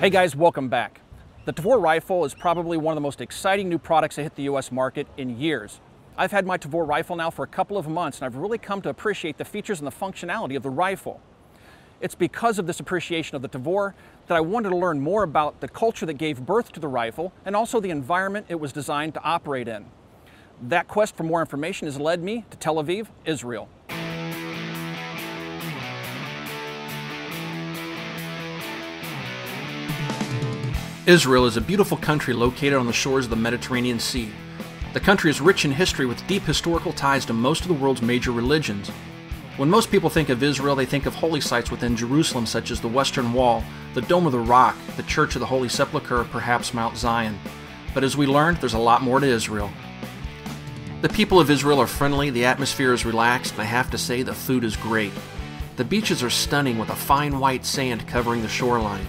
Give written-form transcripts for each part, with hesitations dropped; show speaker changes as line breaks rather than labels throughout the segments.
Hey guys, welcome back. The Tavor rifle is probably one of the most exciting new products to hit the US market in years. I've had my Tavor rifle now for a couple of months and I've really come to appreciate the features and the functionality of the rifle. It's because of this appreciation of the Tavor that I wanted to learn more about the culture that gave birth to the rifle and also the environment it was designed to operate in. That quest for more information has led me to Tel Aviv, Israel. Israel is a beautiful country located on the shores of the Mediterranean Sea. The country is rich in history with deep historical ties to most of the world's major religions. When most people think of Israel, they think of holy sites within Jerusalem such as the Western Wall, the Dome of the Rock, the Church of the Holy Sepulchre, or perhaps Mount Zion. But as we learned, there's a lot more to Israel. The people of Israel are friendly, the atmosphere is relaxed, and I have to say the food is great. The beaches are stunning with a fine white sand covering the shoreline.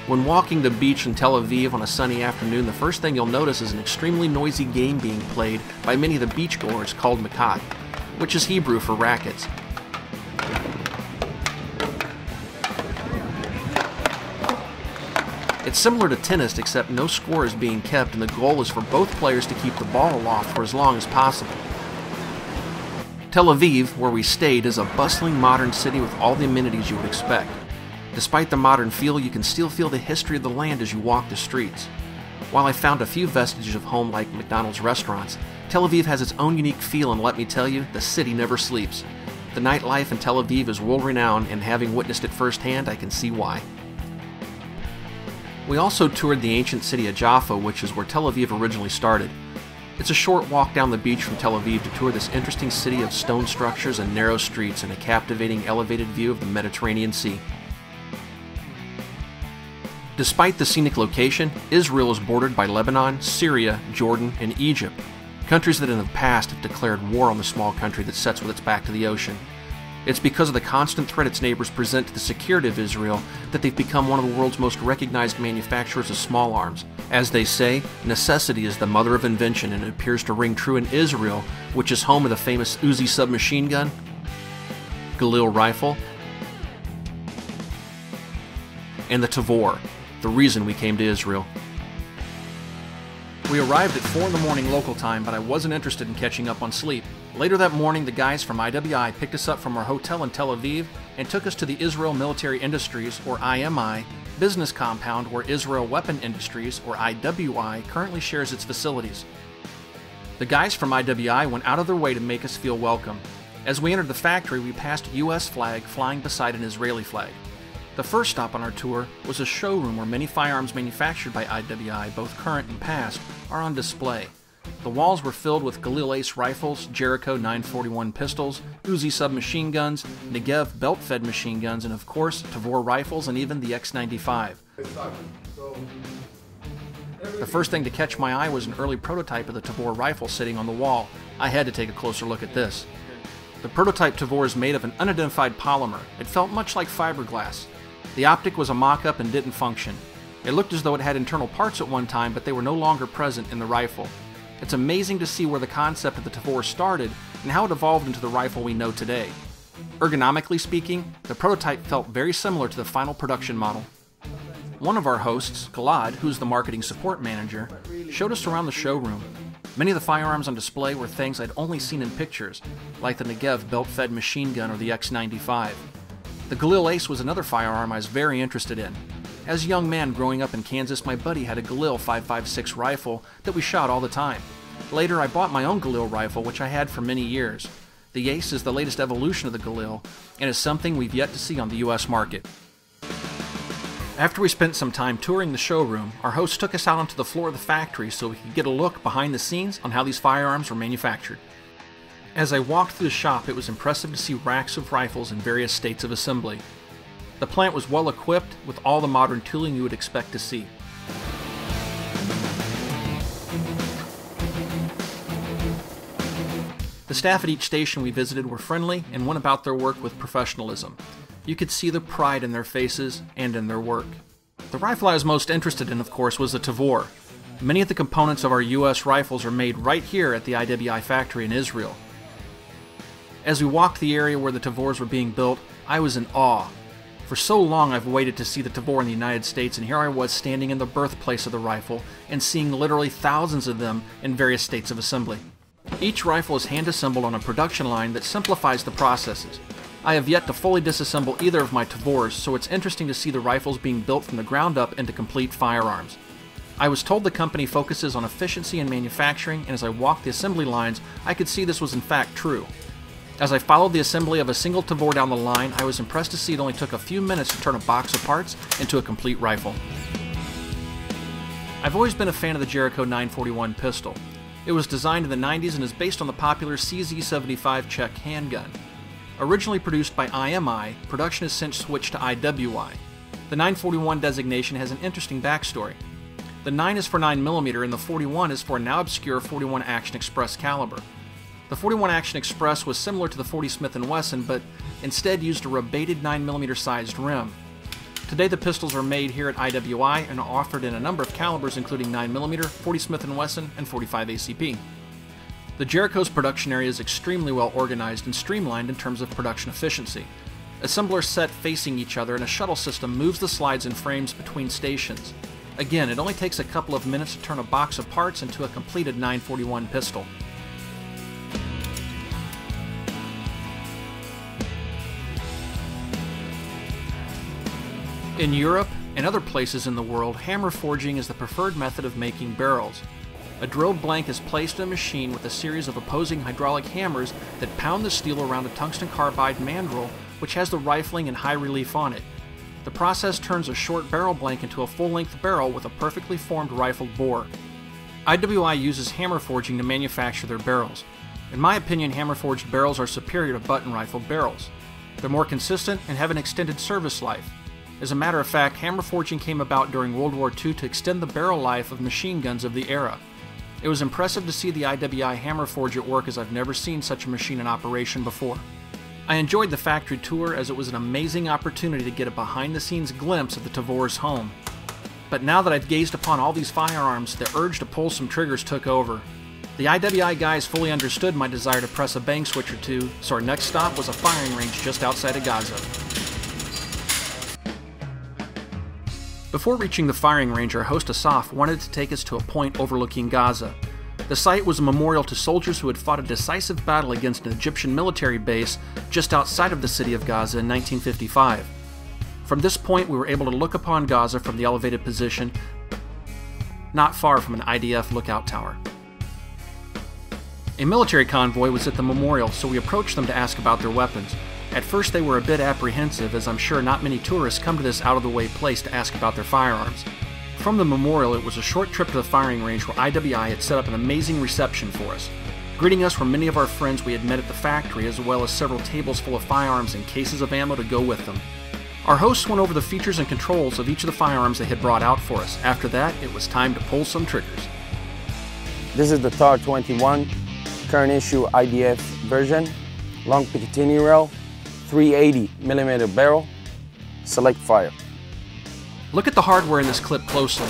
When walking the beach in Tel Aviv on a sunny afternoon, the first thing you'll notice is an extremely noisy game being played by many of the beachgoers called makat, which is Hebrew for rackets. It's similar to tennis, except no score is being kept and the goal is for both players to keep the ball aloft for as long as possible. Tel Aviv, where we stayed, is a bustling modern city with all the amenities you would expect. Despite the modern feel, you can still feel the history of the land as you walk the streets. While I found a few vestiges of home like McDonald's restaurants, Tel Aviv has its own unique feel, and let me tell you, the city never sleeps. The nightlife in Tel Aviv is world-renowned, and having witnessed it firsthand, I can see why. We also toured the ancient city of Jaffa, which is where Tel Aviv originally started. It's a short walk down the beach from Tel Aviv to tour this interesting city of stone structures and narrow streets and a captivating elevated view of the Mediterranean Sea. Despite the scenic location, Israel is bordered by Lebanon, Syria, Jordan, and Egypt, countries that in the past have declared war on the small country that sits with its back to the ocean. It's because of the constant threat its neighbors present to the security of Israel that they've become one of the world's most recognized manufacturers of small arms. As they say, necessity is the mother of invention, and it appears to ring true in Israel, which is home of the famous Uzi submachine gun, Galil rifle, and the Tavor, the reason we came to Israel. We arrived at 4 in the morning local time, but I wasn't interested in catching up on sleep. Later that morning, the guys from IWI picked us up from our hotel in Tel Aviv and took us to the Israel Military Industries, or IMI, business compound where Israel Weapon Industries, or IWI, currently shares its facilities. The guys from IWI went out of their way to make us feel welcome. As we entered the factory, we passed a US flag flying beside an Israeli flag. The first stop on our tour was a showroom where many firearms manufactured by IWI, both current and past, are on display. The walls were filled with Galil Ace rifles, Jericho 941 pistols, Uzi submachine guns, Negev belt-fed machine guns, and of course, Tavor rifles and even the X95. The first thing to catch my eye was an early prototype of the Tavor rifle sitting on the wall. I had to take a closer look at this. The prototype Tavor is made of an unidentified polymer. It felt much like fiberglass. The optic was a mock-up and didn't function. It looked as though it had internal parts at one time, but they were no longer present in the rifle. It's amazing to see where the concept of the Tavor started and how it evolved into the rifle we know today. Ergonomically speaking, the prototype felt very similar to the final production model. One of our hosts, Gilad, who's the marketing support manager, showed us around the showroom. Many of the firearms on display were things I'd only seen in pictures, like the Negev belt-fed machine gun or the X95. The Galil Ace was another firearm I was very interested in. As a young man growing up in Kansas, my buddy had a Galil 5.56 rifle that we shot all the time. Later, I bought my own Galil rifle, which I had for many years. The Ace is the latest evolution of the Galil, and is something we've yet to see on the US market. After we spent some time touring the showroom, our host took us out onto the floor of the factory so we could get a look behind the scenes on how these firearms were manufactured. As I walked through the shop, it was impressive to see racks of rifles in various states of assembly. The plant was well equipped with all the modern tooling you would expect to see. The staff at each station we visited were friendly and went about their work with professionalism. You could see the pride in their faces and in their work. The rifle I was most interested in, of course, was the Tavor. Many of the components of our US rifles are made right here at the IWI factory in Israel. As we walked the area where the Tavors were being built, I was in awe. For so long I've waited to see the Tavor in the United States, and here I was standing in the birthplace of the rifle and seeing literally thousands of them in various states of assembly. Each rifle is hand-assembled on a production line that simplifies the processes. I have yet to fully disassemble either of my Tavors, so it's interesting to see the rifles being built from the ground up into complete firearms. I was told the company focuses on efficiency in manufacturing, and as I walked the assembly lines, I could see this was in fact true. As I followed the assembly of a single Tavor down the line, I was impressed to see it only took a few minutes to turn a box of parts into a complete rifle. I've always been a fan of the Jericho 941 pistol. It was designed in the 90s and is based on the popular CZ75 Czech handgun. Originally produced by IMI, production has since switched to IWI. The 941 designation has an interesting backstory. The 9 is for 9mm and the 41 is for a now obscure 41 Action Express caliber. The 41 Action Express was similar to the 40 Smith & Wesson, but instead used a rebated 9mm sized rim. Today the pistols are made here at IWI and are offered in a number of calibers including 9mm, 40 Smith & Wesson, and 45 ACP. The Jericho's production area is extremely well organized and streamlined in terms of production efficiency. Assemblers set facing each other and a shuttle system moves the slides and frames between stations. Again, it only takes a couple of minutes to turn a box of parts into a completed 941 pistol. In Europe and other places in the world, hammer forging is the preferred method of making barrels. A drilled blank is placed in a machine with a series of opposing hydraulic hammers that pound the steel around a tungsten carbide mandrel, which has the rifling and high relief on it. The process turns a short barrel blank into a full-length barrel with a perfectly formed rifled bore. IWI uses hammer forging to manufacture their barrels. In my opinion, hammer forged barrels are superior to button rifle barrels. They're more consistent and have an extended service life. As a matter of fact, hammer forging came about during World War II to extend the barrel life of machine guns of the era. It was impressive to see the IWI hammer forge at work, as I've never seen such a machine in operation before. I enjoyed the factory tour as it was an amazing opportunity to get a behind-the-scenes glimpse of the Tavor's home. But now that I've gazed upon all these firearms, the urge to pull some triggers took over. The IWI guys fully understood my desire to press a bang switch or two, so our next stop was a firing range just outside of Gaza. Before reaching the firing range, our host Asaf wanted to take us to a point overlooking Gaza. The site was a memorial to soldiers who had fought a decisive battle against an Egyptian military base just outside of the city of Gaza in 1955. From this point, we were able to look upon Gaza from the elevated position, not far from an IDF lookout tower. A military convoy was at the memorial, so we approached them to ask about their weapons. At first they were a bit apprehensive, as I'm sure not many tourists come to this out-of-the-way place to ask about their firearms. From the memorial, it was a short trip to the firing range where IWI had set up an amazing reception for us. Greeting us were many of our friends we had met at the factory, as well as several tables full of firearms and cases of ammo to go with them. Our hosts went over the features and controls of each of the firearms they had brought out for us. After that, it was time to pull some triggers.
This is the TAR-21, current issue IDF version, long Picatinny rail, 380mm barrel, select fire.
Look at the hardware in this clip closely.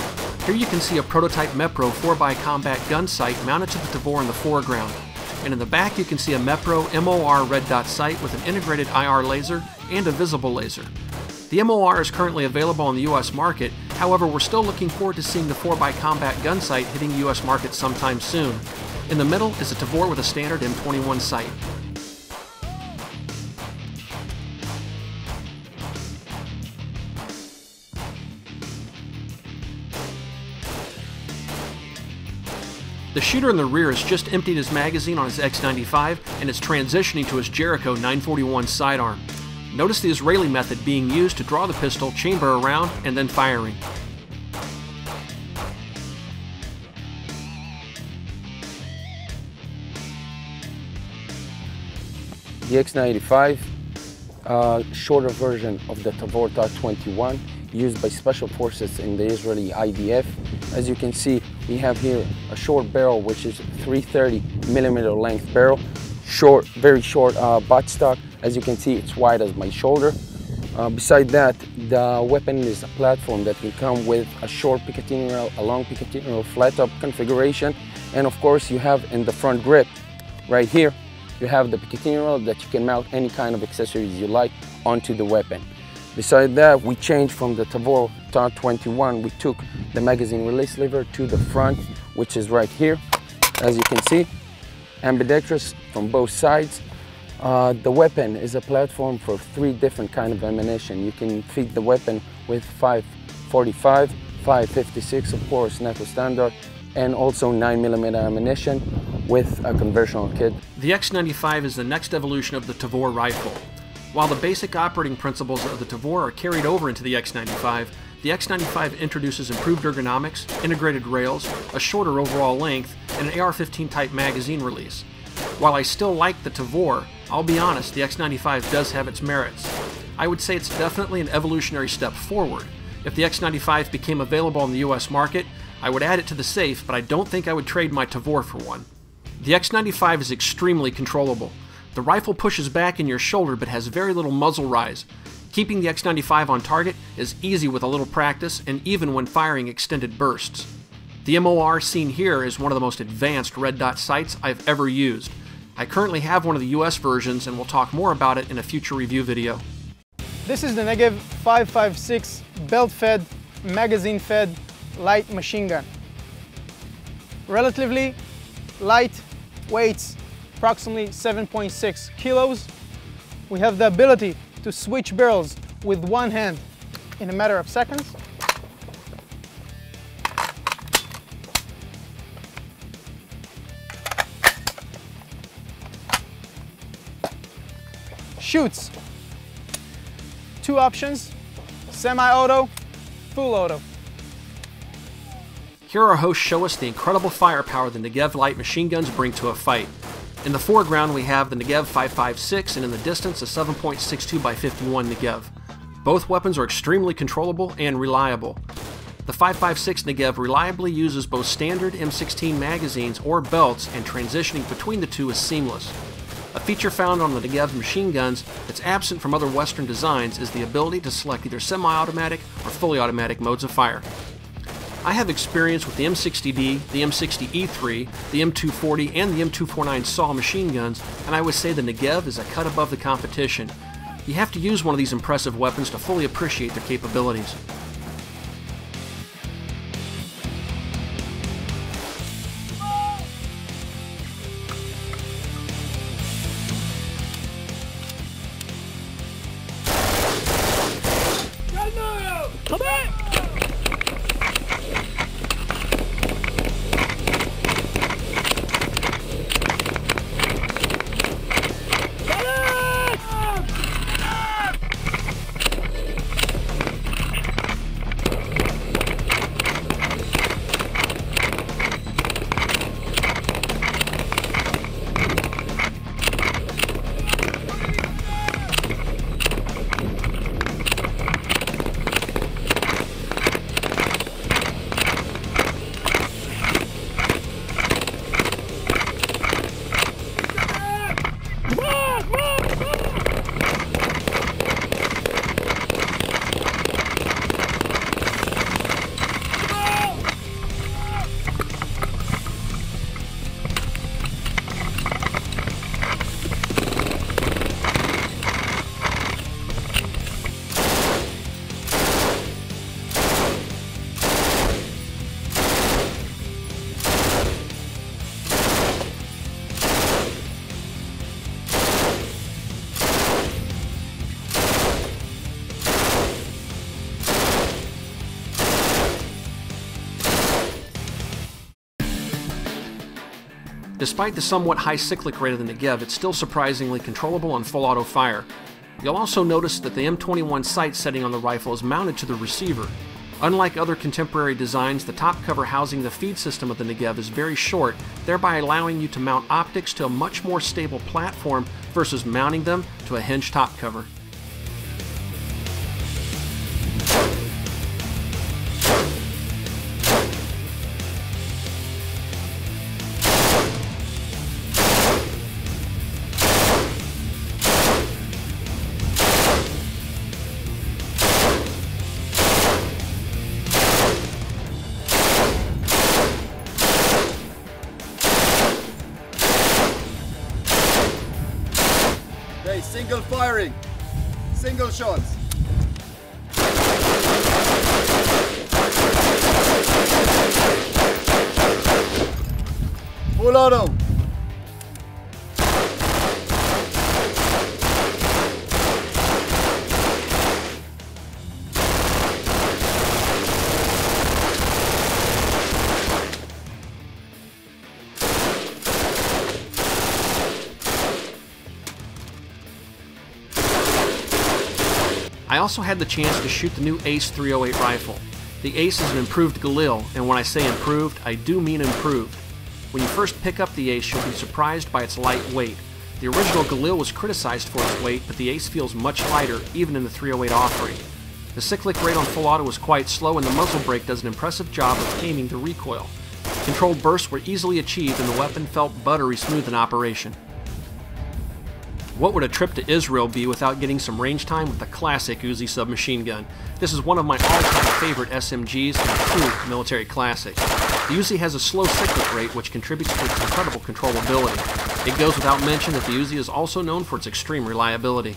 Here you can see a prototype Mepro 4x combat gun sight mounted to the Tavor in the foreground. And in the back you can see a Mepro MOR red dot sight with an integrated IR laser and a visible laser. The MOR is currently available on the US market, however we're still looking forward to seeing the 4x combat gun sight hitting the US market sometime soon. In the middle is a Tavor with a standard M21 sight. The shooter in the rear has just emptied his magazine on his X95 and is transitioning to his Jericho 941 sidearm. Notice the Israeli method being used to draw the pistol, chamber around, and then firing.
The X95, shorter version of the Tavor TAR-21, used by special forces in the Israeli IDF. As you can see, we have here a short barrel, which is 330mm length barrel, short, very short buttstock. As you can see, it's wide as my shoulder. Beside that, the weapon is a platform that can come with a short Picatinny rail, a long Picatinny rail, flat top configuration, and of course you have in the front grip, right here, you have the Picatinny rail that you can mount any kind of accessories you like onto the weapon. Besides that, we changed from the Tavor TAR-21, we took the magazine release lever to the front, which is right here, as you can see, ambidextrous from both sides. The weapon is a platform for 3 different kinds of ammunition. You can feed the weapon with 5.45, 5.56, of course, NATO standard, and also 9mm ammunition with a conversional kit.
The X95 is the next evolution of the Tavor rifle. While the basic operating principles of the Tavor are carried over into the X95, the X95 introduces improved ergonomics, integrated rails, a shorter overall length, and an AR-15 type magazine release. While I still like the Tavor, I'll be honest, the X95 does have its merits. I would say it's definitely an evolutionary step forward. If the X95 became available on the US market, I would add it to the safe, but I don't think I would trade my Tavor for one. The X95 is extremely controllable. The rifle pushes back in your shoulder but has very little muzzle rise. Keeping the X95 on target is easy with a little practice and even when firing extended bursts. The MOR seen here is one of the most advanced red dot sights I've ever used. I currently have one of the US versions and we'll talk more about it in a future review video.
This is the Negev 5.56 belt-fed, magazine-fed light machine gun. Relatively light, weights approximately 7.6 kilos. We have the ability to switch barrels with one hand in a matter of seconds. Shoots. 2 options, semi-auto, full auto.
Here our hosts show us the incredible firepower the Negev light machine guns bring to a fight. In the foreground we have the Negev 5.56 and in the distance a 7.62 by 51 Negev. Both weapons are extremely controllable and reliable. The 5.56 Negev reliably uses both standard M16 magazines or belts and transitioning between the two is seamless. A feature found on the Negev machine guns that's absent from other Western designs is the ability to select either semi-automatic or fully automatic modes of fire. I have experience with the M60D, the M60E3, the M240, and the M249 SAW machine guns, and I would say the Negev is a cut above the competition. You have to use one of these impressive weapons to fully appreciate their capabilities. Despite the somewhat high cyclic rate of the Negev, it's still surprisingly controllable on full auto fire. You'll also notice that the M21 sight setting on the rifle is mounted to the receiver. Unlike other contemporary designs, the top cover housing the feed system of the Negev is very short, thereby allowing you to mount optics to a much more stable platform versus mounting them to a hinged top cover.
Okay, single firing, single shots. Full auto.
I also had the chance to shoot the new Ace 308 rifle. The Ace is an improved Galil, and when I say improved, I do mean improved. When you first pick up the Ace, you'll be surprised by its light weight. The original Galil was criticized for its weight, but the Ace feels much lighter, even in the 308 offering. The cyclic rate on full auto was quite slow, and the muzzle brake does an impressive job of taming the recoil. Controlled bursts were easily achieved, and the weapon felt buttery smooth in operation. What would a trip to Israel be without getting some range time with the classic Uzi submachine gun? This is one of my all-time favorite SMGs and a true military classic. The Uzi has a slow cyclic rate which contributes to its incredible controllability. It goes without mention that the Uzi is also known for its extreme reliability.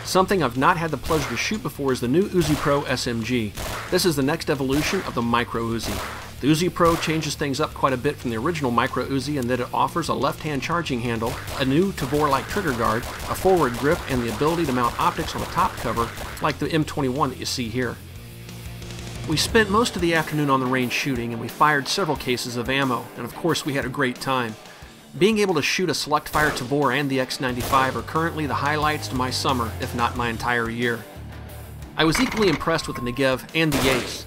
Something I've not had the pleasure to shoot before is the new Uzi Pro SMG. This is the next evolution of the Micro Uzi. The Uzi Pro changes things up quite a bit from the original Micro Uzi in that it offers a left-hand charging handle, a new Tavor-like trigger guard, a forward grip, and the ability to mount optics on the top cover like the M21 that you see here. We spent most of the afternoon on the range shooting, and we fired several cases of ammo, and of course we had a great time. Being able to shoot a select fire Tavor and the X95 are currently the highlights to my summer, if not my entire year. I was equally impressed with the Negev and the Ace.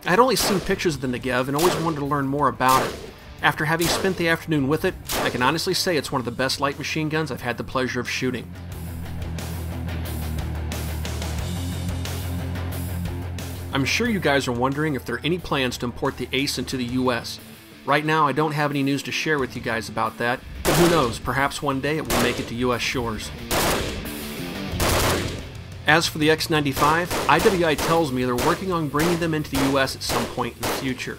I had only seen pictures of the Negev and always wanted to learn more about it. After having spent the afternoon with it, I can honestly say it's one of the best light machine guns I've had the pleasure of shooting. I'm sure you guys are wondering if there are any plans to import the Ace into the US. Right now I don't have any news to share with you guys about that, but who knows, perhaps one day it will make it to US shores. As for the X95, IWI tells me they're working on bringing them into the US at some point in the future.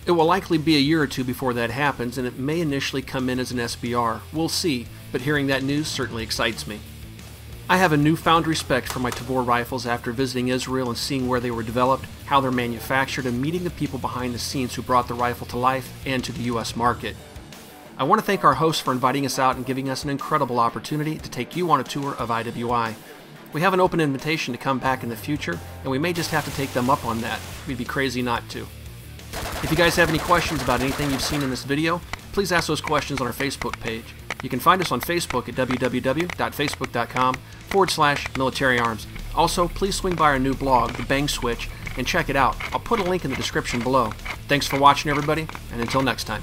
It will likely be a year or two before that happens, and it may initially come in as an SBR. We'll see, but hearing that news certainly excites me. I have a newfound respect for my Tavor rifles after visiting Israel and seeing where they were developed, how they're manufactured, and meeting the people behind the scenes who brought the rifle to life and to the US market. I want to thank our hosts for inviting us out and giving us an incredible opportunity to take you on a tour of IWI. We have an open invitation to come back in the future, and we may just have to take them up on that. We'd be crazy not to. If you guys have any questions about anything you've seen in this video, please ask those questions on our Facebook page. You can find us on Facebook at www.facebook.com/militaryarms. Also, please swing by our new blog, The Bang Switch, and check it out. I'll put a link in the description below. Thanks for watching, everybody, and until next time.